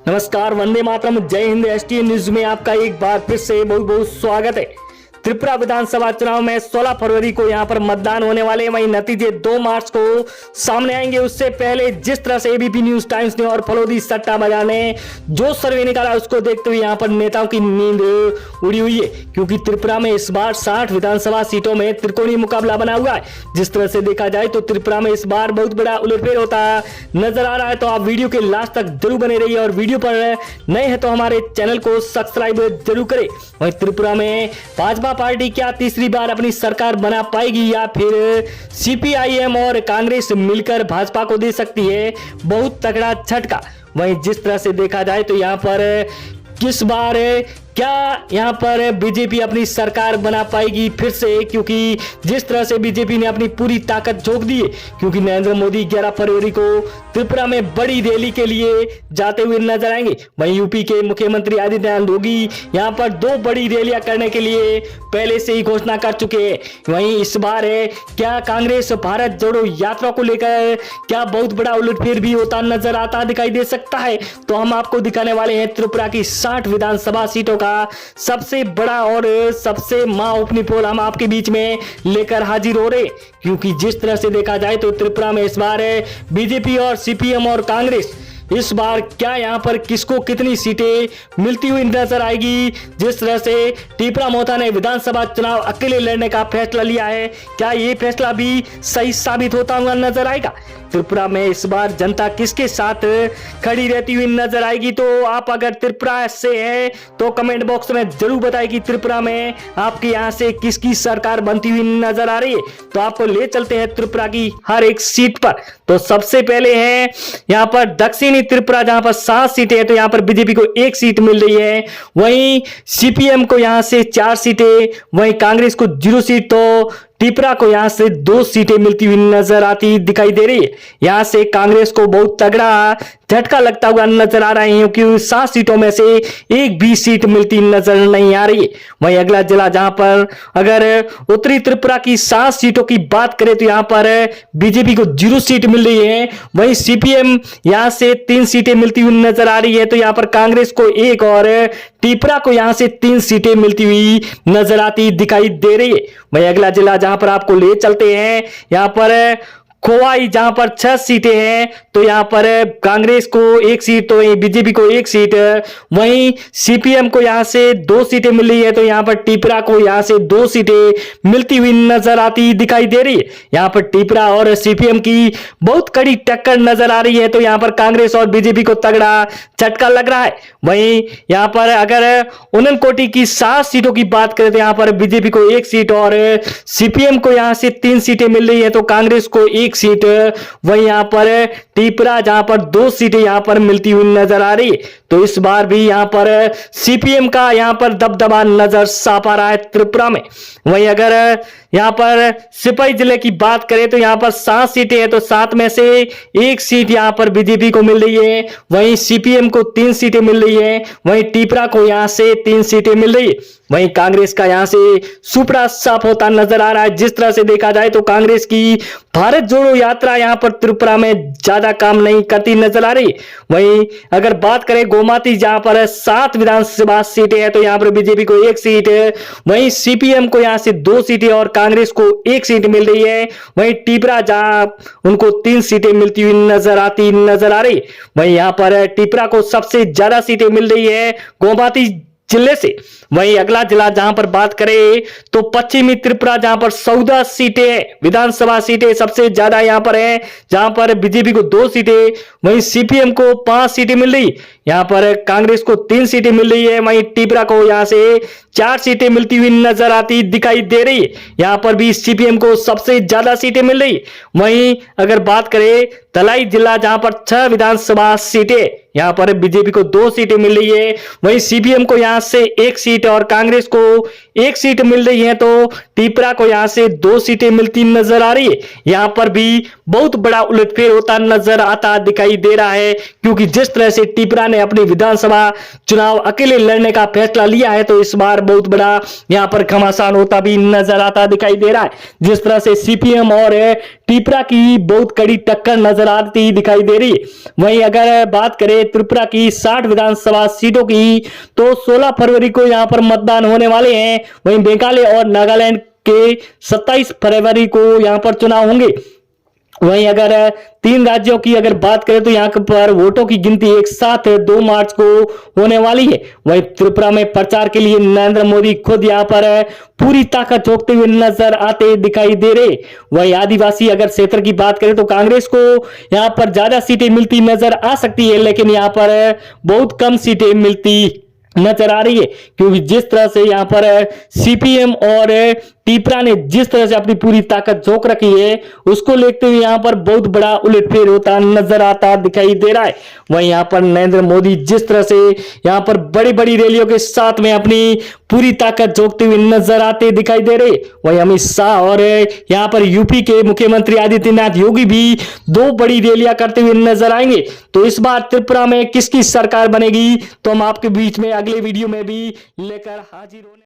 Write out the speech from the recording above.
नमस्कार, वंदे मातरम, जय Hind. ST news में आपका एक बार फिर से बहुत बहुत स्वागत है। त्रिपुरा विधानसभा चुनाव में 16 फरवरी को यहां पर मतदान होने वाले, वहीं नतीजे 2 मार्च को सामने आएंगे। उससे पहले जिस तरह से एबीपी न्यूज टाइम्स ने और फलोदी सट्टा बाजार ने जो सर्वे निकाला उसको देखते हुए यहां पर नेताओं की नींद उड़ी हुई है, क्योंकि त्रिपुरा में इस बार 60 विधानसभा सीटों में त्रिकोणीय मुकाबला बना हुआ है। जिस तरह से देखा जाए तो त्रिपुरा में इस बार बहुत बड़ा उलटफेर होता नजर आ रहा है। तो आप वीडियो के लास्ट तक जरूर बने रहिए और वीडियो पर नए हैं तो हमारे चैनल को सब्सक्राइब जरूर करें। वहीं त्रिपुरा में भाजपा पार्टी क्या तीसरी बार अपनी सरकार बना पाएगी या फिर सीपीआईएम और कांग्रेस मिलकर भाजपा को दे सकती है बहुत तगड़ा झटका। वहीं जिस तरह से देखा जाए तो यहां पर किस बार क्या यहां पर बीजेपी अपनी सरकार बना पाएगी फिर से, क्योंकि जिस तरह से बीजेपी ने अपनी पूरी ताकत झोंक दी है, क्योंकि नरेंद्र मोदी 11 फरवरी को त्रिपुरा में बड़ी रैली के लिए जाते हुए नजर आएंगे। वहीं यूपी के मुख्यमंत्री आदित्यनाथ योगी यहां पर 2 बड़ी रैलियां करने के लिए पहले से ही घोषणा कर चुके हैं। वहीं इस बार क्या कांग्रेस भारत जोड़ो यात्रा को लेकर क्या बहुत बड़ा उलटफेर भी होता नजर आता दिखाई दे सकता है। तो हम आपको दिखाने वाले हैं त्रिपुरा की 60 विधानसभा सीटों का सबसे बड़ा और सबसे ओपनिंग पोल हम आपके बीच में लेकर हाजिर हो रहे, क्योंकि जिस तरह से देखा जाए तो त्रिपुरा में इस बार बीजेपी और सीपीएम और कांग्रेस इस बार क्या यहां पर किसको कितनी सीटें मिलती हुई नजर आएगी। जिस तरह से टिपरा मोहता ने विधानसभा चुनाव अकेले लड़ने का फैसला लिया है, क्या ये फैसला भी सही साबित होता हुआ नजर आएगा। त्रिपुरा में इस बार जनता किसके साथ खड़ी रहती हुई नजर आएगी। तो आप अगर त्रिपुरा से हैं तो कमेंट बॉक्स में जरूर बताएं कि त्रिपुरा में आपके यहां से किसकी सरकार बनती हुई नजर आ रही है। तो आपको ले चलते हैं त्रिपुरा की हर एक सीट पर। तो सबसे पहले है यहां पर दक्षिणी त्रिपुरा, जहां पर 7 सीटें हैं, तो यहां पर बीजेपी को 1 सीट मिल रही है। वहीं सीपीएम को यहां से 4 सीटें, वहीं कांग्रेस को 0 सीट, तो त्रिपुरा को यहां से 2 सीटें मिलती हुई नजर आती दिखाई दे रही है। यहां से कांग्रेस को बहुत तगड़ा झटका लगता हुआ नजर आ रहा है, क्योंकि 7 सीटों में से एक भी सीट मिलती नजर नहीं आ रही है। वहीं अगला जिला जहां पर अगर उत्तरी त्रिपुरा की 7 सीटों की बात करें तो यहां पर बीजेपी को 0 सीट मिल रही है। वहीं सीपीएम यहां से 3 सीटें मिलती हुई नजर आ रही है, तो यहां पर कांग्रेस को 1 और त्रिपुरा को यहां से 3 सीटें मिलती हुई नजर आती दिखाई दे रही है। वहीं अगला जिला जहां पर आपको ले चलते हैं, यहां पर खोवाई, जहां पर 6 सीटें हैं, तो यहां पर कांग्रेस को 1 सीट, तो वहीं बीजेपी को 1 सीट, वहीं सीपीएम को यहां से 2 सीटें मिल रही है, तो यहां पर त्रिपुरा को यहां से 2 सीटें मिलती हुई नजर आती दिखाई दे रही है। यहां पर त्रिपुरा और सीपीएम की बहुत कड़ी टक्कर नजर आ रही है, तो यहां पर कांग्रेस और बीजेपी को तगड़ा झटका लग रहा है। वहीं यहां पर अगर उनकोटी की 7 सीटों की बात करें तो यहां पर बीजेपी को 1 सीट और सीपीएम को यहां से 3 सीटें मिल रही है, तो कांग्रेस को 1 सीट, वहीं यहां पर त्रिपुरा जहां पर 2 सीटें यहां पर मिलती हुई नजर आ रही है। तो इस बार भी यहां पर सीपीएम का यहां पर दबदबा नजर साफ आ रहा है त्रिपुरा में। वहीं अगर यहां पर सिपाही जिले की बात करें तो यहां पर 7 सीटें हैं, तो 7 में से 1 सीट यहां पर बीजेपी को मिल रही है। वहीं सीपीएम को 3 सीटें मिल रही है, वहीं त्रिपुरा को यहां से 3 सीटें मिल रही है। वहीं कांग्रेस का यहां से सुपड़ा साफ होता नजर आ रहा है। जिस तरह से देखा जाए तो कांग्रेस की भारत जोड़ो यात्रा यहां पर त्रिपुरा में ज्यादा काम नहीं करती नजर आ रही। वहीं अगर बात करें गोमाती, जहां पर 7 विधानसभा सीटें हैं, तो यहां पर बीजेपी को 1 सीट, वहीं सीपीएम को यहां से 2 सीटें और कांग्रेस को 1 सीट मिल रही है। वहीं त्रिपुरा जहां उनको 3 सीटें मिलती हुई नजर आ रही। वहीं यहां पर त्रिपुरा को सबसे ज्यादा सीटें मिल रही है गोमाती जिले से। वहीं अगला जिला जहां पर बात करें तो पश्चिमी त्रिपुरा, जहां पर 14 सीटें विधानसभा सीटें सबसे ज्यादा यहां पर है, जहां पर बीजेपी को 2 सीटें, वहीं सीपीएम को 5 सीटें मिल रही, यहां पर कांग्रेस को 3 सीटें मिल रही है। वहीं त्रिपुरा को यहां से 4 सीटें मिलती हुई नजर आती दिखाई दे रही है। यहां पर भी सीपीएम को सबसे ज्यादा सीटें मिल रही। वहीं अगर बात करें तलाई जिला, जहां पर 6 विधानसभा सीटें, यहां पर बीजेपी को 2 सीटें मिल रही है, वहीं सीपीएम को यहां से 1 सीट और कांग्रेस को 1 सीट मिल रही है, तो त्रिपुरा को यहां से 2 सीटें मिलती नजर आ रही है। यहां पर भी बहुत बड़ा उलटफेर होता नजर आता दिखाई दे रहा है, क्योंकि जिस तरह से त्रिपुरा ने अपनी विधानसभा चुनाव अकेले लड़ने का फैसला लिया है, तो इस बार बहुत बड़ा यहां पर घमासान होता भी नजर आता दिखाई दे रहा है। जिस तरह से सीपीएम और त्रिपुरा की बहुत कड़ी टक्कर नजर आती दिखाई दे रही है। वहीं अगर बात करें त्रिपुरा की 60 विधानसभा सीटों की, तो 16 फरवरी को यहां पर मतदान होने वाले हैं। वहीं मेघालय और नागालैंड के 27 फरवरी को यहां पर चुनाव होंगे। वहीं अगर 3 राज्यों की अगर बात करें तो यहां पर वोटों की गिनती एक साथ 2 मार्च को होने वाली है। वहीं त्रिपुरा में प्रचार के लिए नरेंद्र मोदी खुद यहां पर पूरी ताकत झोंकते हुए नजर आते दिखाई दे रहे। वहीं आदिवासी अगर क्षेत्र की बात करें तो कांग्रेस को यहां पर ज्यादा सीटें मिलती नजर आ सकती है, लेकिन यहां पर बहुत कम सीटें मिलती नजर आ रही है, क्योंकि जिस तरह से यहां पर सीपीएम और त्रिपुरा ने जिस तरह से अपनी पूरी ताकत झोंक रखी है, उसको लेते हुए यहां पर बहुत बड़ा उलटफेर होता नजर आता दिखाई दे रहा है। वहीं यहां पर नरेंद्र मोदी जिस तरह से यहां पर बड़ी बड़ी रैलियों के साथ में अपनी पूरी ताकत झोंकते हुए नजर आते दिखाई दे रहे। वहीं अमित शाह और यहां पर यूपी के मुख्यमंत्री आदित्यनाथ योगी भी 2 बड़ी रैलियां करते हुए नजर आएंगे। तो इस बार त्रिपुरा में किसकी सरकार बनेगी, तो हम आपके बीच में अगले वीडियो में भी लेकर हाजिर होने